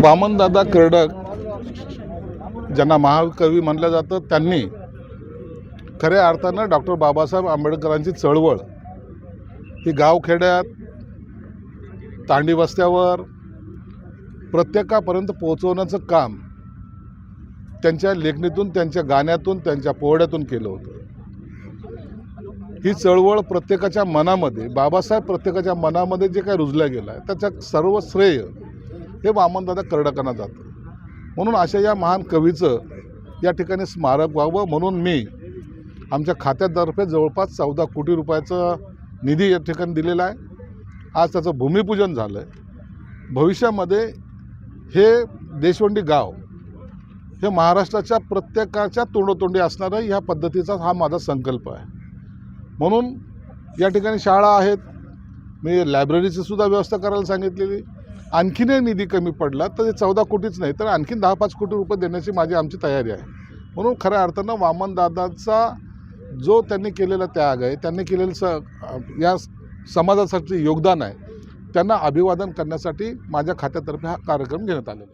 वामनदादा कर्डक ज्यांना महाकवी म्हटलं जातं, त्यांनी खऱ्या अर्थानं डॉक्टर बाबासाहेब आंबेडकरांची चळवळ ही गावखेड्यात, तांडी वस्त्यावर प्रत्येकापर्यंत पोहोचवण्याचं काम त्यांच्या लेखणीतून, त्यांच्या गाण्यातून, त्यांच्या पोवाड्यातून केलं होतं। ही चळवळ प्रत्येकाच्या मनामध्ये, बाबासाहेब प्रत्येकाच्या मनामध्ये जे काही रुजल्या गेलं आहे त्याचं सर्व श्रेय हे वामनदादा कर्डकांना जातं। म्हणून अशा या महान कवीचं या ठिकाणी स्मारक व्हावं म्हणून मी आमच्या खात्यातर्फे जवळपास 14 कोटी रुपयाचा निधी या ठिकाणी दिलेला आहे। आज त्याचं भूमिपूजन झालं आहे। भविष्यामध्ये हे देशवंडी गाव हे महाराष्ट्राच्या प्रत्येकाच्या तोंडोतोंडी असणारं ह्या पद्धतीचा हा माझा संकल्प आहे। म्हणून या ठिकाणी शाळा आहेत, मी लायब्ररीची सुद्धा व्यवस्था करायला सांगितलेली। आणखीनही निधी कमी पडला तर 14 कोटीच नाही तर आणखीन 10-5 कोटी रुपये देण्याची आमची तयारी आहे। म्हणून खऱ्या अर्थानं वामनदादाचा जो त्यांनी केलेला त्याग आहे, त्यांनी केलेलं या समाजासाठी योगदान आहे, त्यांना अभिवादन करण्यासाठी माझ्या खात्यातर्फे हा कार्यक्रम घेण्यात आलेला आहे।